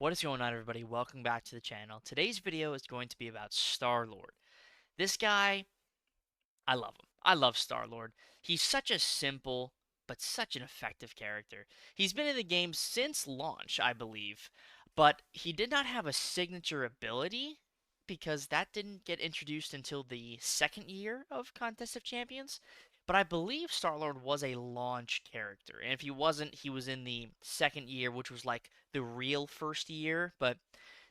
What is going on, everybody? Welcome back to the channel. Today's video is going to be about Star-Lord. This guy, I love him. I love Star-Lord. He's such a simple but such an effective character. He's been in the game since launch, I believe, but he did not have a signature ability because that didn't get introduced until the second year of Contest of Champions. But I believe Star-Lord was a launch character, and if he wasn't, he was in the second year, which was like the real first year, but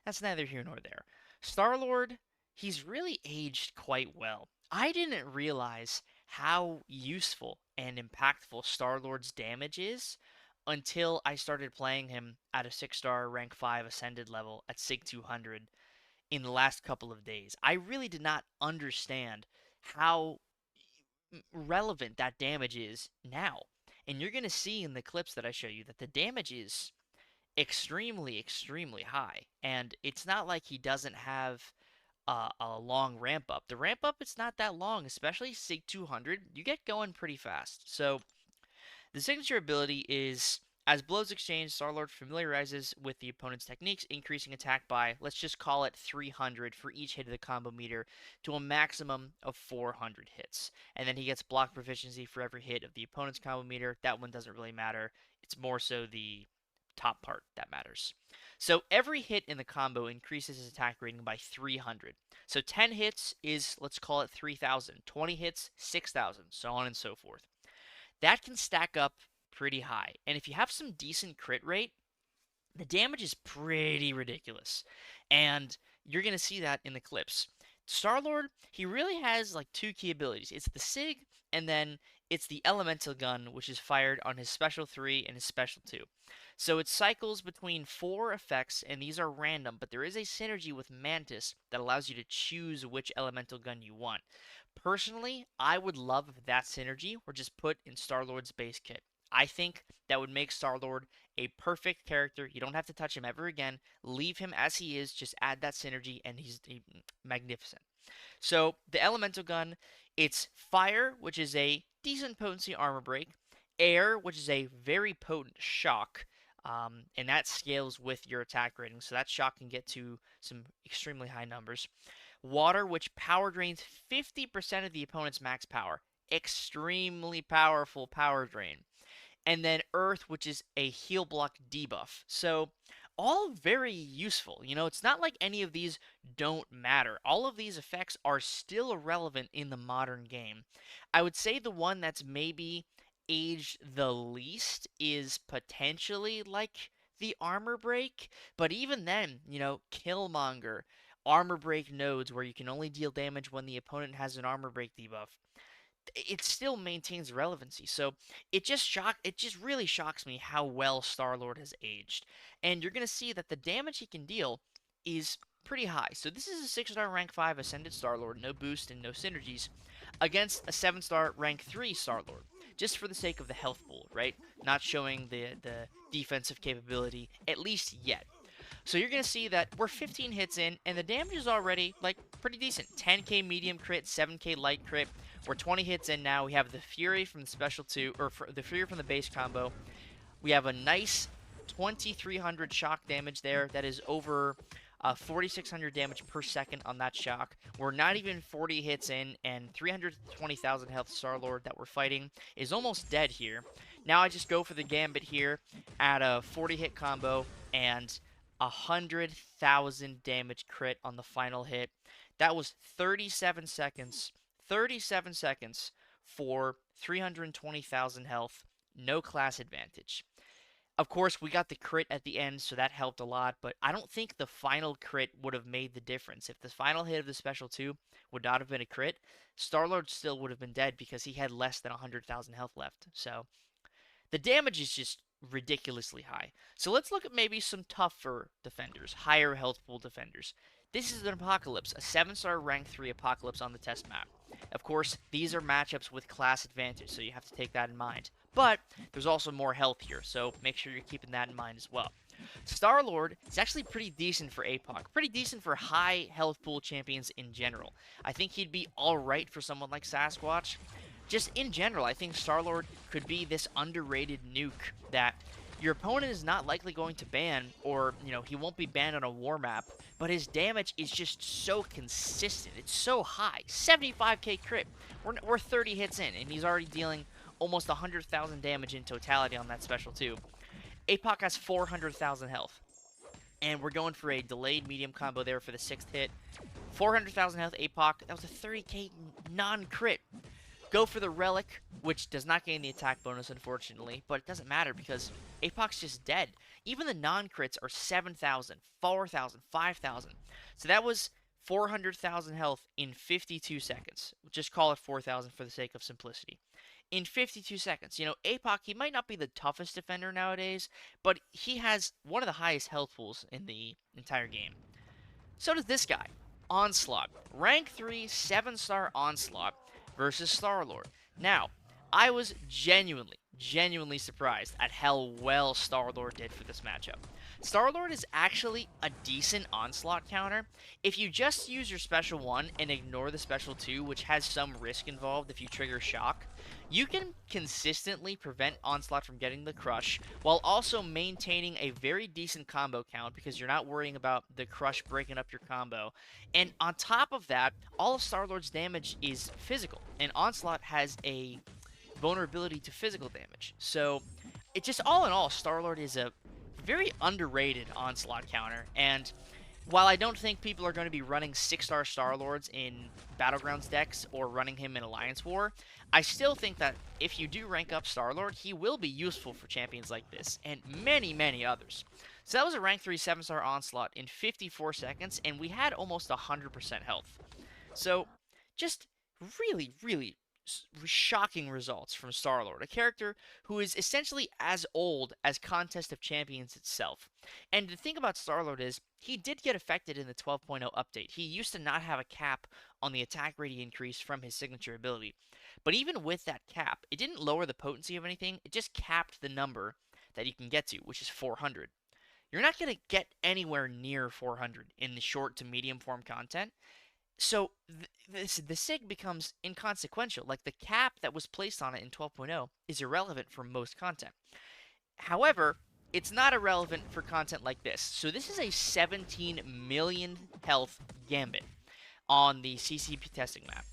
that's neither here nor there. Star-Lord, he's really aged quite well. I didn't realize how useful and impactful Star-Lord's damage is until I started playing him at a 6-star rank 5 ascended level at Sig 200 in the last couple of days. I really did not understand how relevant that damage is now. And you're going to see in the clips that I show you that the damage is extremely, extremely high. And it's not like he doesn't have a long ramp up. The ramp up, it's not that long, especially Sig 200. You get going pretty fast. So the signature ability is as blows exchange, Star-Lord familiarizes with the opponent's techniques, increasing attack by, let's just call it 300 for each hit of the combo meter to a maximum of 400 hits. And then he gets block proficiency for every hit of the opponent's combo meter. That one doesn't really matter. It's more so the top part that matters. So every hit in the combo increases his attack rating by 300. So 10 hits is, let's call it 3,000. 20 hits, 6,000, so on and so forth. That can stack up pretty high. And if you have some decent crit rate, the damage is pretty ridiculous. And you're going to see that in the clips. Star-Lord, he really has like two key abilities. It's the Sig, and then it's the Elemental Gun, which is fired on his Special 3 and his Special 2. So it cycles between 4 effects, and these are random, but there is a synergy with Mantis that allows you to choose which Elemental Gun you want. Personally, I would love if that synergy were just put in Star-Lord's base kit. I think that would make Star-Lord a perfect character. You don't have to touch him ever again. Leave him as he is. Just add that synergy, and he's magnificent. So the Elemental Gun, it's Fire, which is a decent potency armor break. Air, which is a very potent shock. And that scales with your attack rating, so that shock can get to some extremely high numbers. Water, which power drains 50% of the opponent's max power. Extremely powerful power drain. And then Earth, which is a heal block debuff. So, all very useful. You know, it's not like any of these don't matter. All of these effects are still relevant in the modern game. I would say the one that's maybe aged the least is potentially like the armor break, but even then, you know, Killmonger, armor break nodes where you can only deal damage when the opponent has an armor break debuff, it still maintains relevancy. So it just really shocks me how well Star-Lord has aged. And you're going to see that the damage he can deal is pretty high. So this is a 6-star rank 5 ascended Star-Lord, no boost and no synergies, against a 7-star rank 3 Star-Lord. Just for the sake of the health pool, right? Not showing the defensive capability, at least yet. So you're going to see that we're 15 hits in, and the damage is already, like, pretty decent. 10k medium crit, 7k light crit. We're 20 hits in now. We have the Fury from the Special 2, or the Fury from the base combo. We have a nice 2,300 shock damage there. That is over 4,600 damage per second on that shock. We're not even 40 hits in, and 320,000 health Star-Lord that we're fighting is almost dead here. Now I just go for the Gambit here at a 40-hit combo, and 100,000 damage crit on the final hit. That was 37 seconds. 37 seconds for 320,000 health. No class advantage. Of course, we got the crit at the end, so that helped a lot, but I don't think the final crit would have made the difference. If the final hit of the Special 2 would not have been a crit, Star-Lord still would have been dead because he had less than 100,000 health left. So the damage is just ridiculously high. So let's look at maybe some tougher defenders, higher health pool defenders. This is an Apocalypse, a 7-star rank 3 Apocalypse on the test map. Of course, these are matchups with class advantage, so you have to take that in mind. But there's also more health here, so make sure you're keeping that in mind as well. Star-Lord is actually pretty decent for APOC, pretty decent for high health pool champions in general. I think he'd be alright for someone like Sasquatch. Just in general, I think Star-Lord could be this underrated nuke that your opponent is not likely going to ban, or, he won't be banned on a war map, but his damage is just so consistent. It's so high. 75k crit. We're 30 hits in, and he's already dealing almost 100,000 damage in totality on that special, too. APOC has 400,000 health. And we're going for a delayed medium combo there for the 6th hit. 400,000 health APOC. That was a 30k non-crit. Go for the Relic, which does not gain the attack bonus, unfortunately, but it doesn't matter because APOC's just dead. Even the non-crits are 7,000, 4,000, 5,000. So that was 400,000 health in 52 seconds. Just call it 4,000 for the sake of simplicity. In 52 seconds. APOC, he might not be the toughest defender nowadays, but he has one of the highest health pools in the entire game. So does this guy, Onslaught. Rank 3, 7-star Onslaught versus Star-Lord. Now, I was genuinely surprised at how well Star-Lord did for this matchup. Star-Lord is actually a decent Onslaught counter. If you just use your special 1 and ignore the special 2, which has some risk involved if you trigger shock, you can consistently prevent Onslaught from getting the crush, while also maintaining a very decent combo count because you're not worrying about the crush breaking up your combo. And on top of that, all of Star-Lord's damage is physical, and Onslaught has a vulnerability to physical damage. So, it just all in all, Star-Lord is a very underrated Onslaught counter, and while I don't think people are going to be running 6-star Star-Lords in Battlegrounds decks or running him in Alliance War, I still think that if you do rank up Star-Lord, he will be useful for champions like this, and many others. So that was a rank 3 7-star Onslaught in 54 seconds, and we had almost 100% health. So, just really shocking results from Star-Lord, a character who is essentially as old as Contest of Champions itself. And the thing about Star-Lord is, he did get affected in the 12.0 update. He used to not have a cap on the attack rate increase from his signature ability. But even with that cap, it didn't lower the potency of anything, it just capped the number that you can get to, which is 400. You're not going to get anywhere near 400 in the short to medium form content. So the SIG becomes inconsequential. Like, the cap that was placed on it in 12.0 is irrelevant for most content. However, it's not irrelevant for content like this. So this is a 17 million health Gambit on the CCP testing map.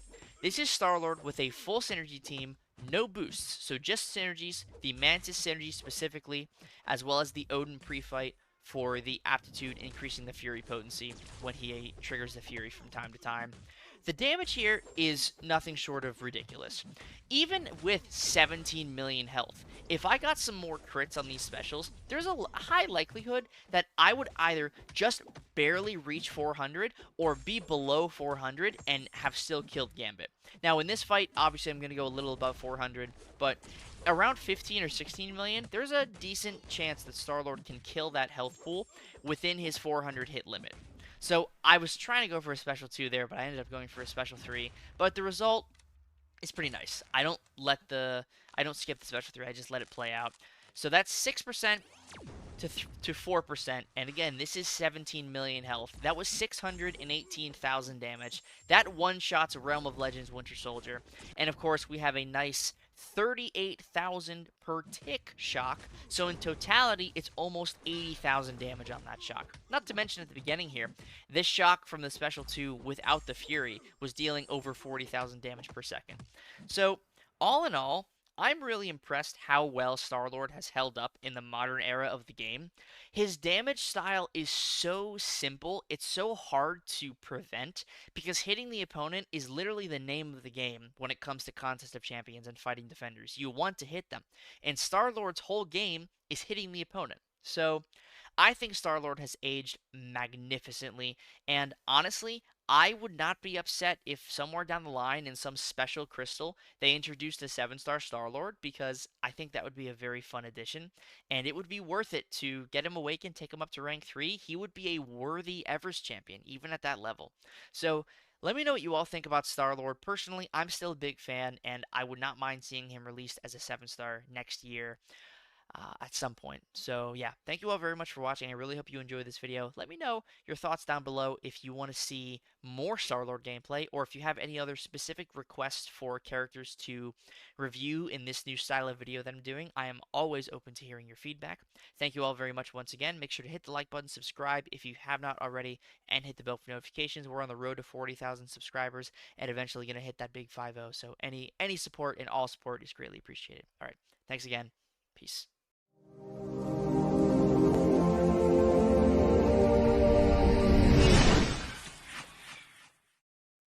This is Star-Lord with a full synergy team, no boosts, so just synergies, the Mantis synergy specifically, as well as the Odin pre-fight for the aptitude, increasing the Fury potency when he triggers the Fury from time to time. The damage here is nothing short of ridiculous. Even with 17 million health, if I got some more crits on these specials, there's a high likelihood that I would either just barely reach 400 or be below 400 and have still killed Gambit. Now, in this fight, obviously I'm going to go a little above 400, but around 15 or 16 million, there's a decent chance that Star-Lord can kill that health pool within his 400 hit limit. So I was trying to go for a special 2 there, but I ended up going for a special 3. But the result is pretty nice. I don't skip the special 3, I just let it play out. So that's 6% to 4%, and again, this is 17 million health. That was 618,000 damage. That one-shots Realm of Legends Winter Soldier. And of course, we have a nice 38,000 per tick shock, so in totality, it's almost 80,000 damage on that shock. Not to mention at the beginning here, this shock from the special 2 without the Fury was dealing over 40,000 damage per second. So, all in all, I'm really impressed how well Star-Lord has held up in the modern era of the game. His damage style is so simple, it's so hard to prevent, because hitting the opponent is literally the name of the game when it comes to Contest of Champions and fighting defenders. You want to hit them, and Star-Lord's whole game is hitting the opponent. So, I think Star-Lord has aged magnificently, and honestly, I would not be upset if somewhere down the line in some special crystal they introduced a 7-star Star-Lord, because I think that would be a very fun addition, and it would be worth it to get him awakened, take him up to rank 3. He would be a worthy Everest champion, even at that level. So, let me know what you all think about Star-Lord. Personally, I'm still a big fan, and I would not mind seeing him released as a 7-star next year. at some point. So yeah, thank you all very much for watching. I really hope you enjoyed this video. Let me know your thoughts down below if you want to see more Star-Lord gameplay, or if you have any other specific requests for characters to review in this new style of video that I'm doing. I am always open to hearing your feedback. Thank you all very much once again. Make sure to hit the like button, subscribe if you have not already, and hit the bell for notifications. We're on the road to 40,000 subscribers and eventually going to hit that big 5-0. So any support and all support is greatly appreciated. All right. Thanks again. Peace.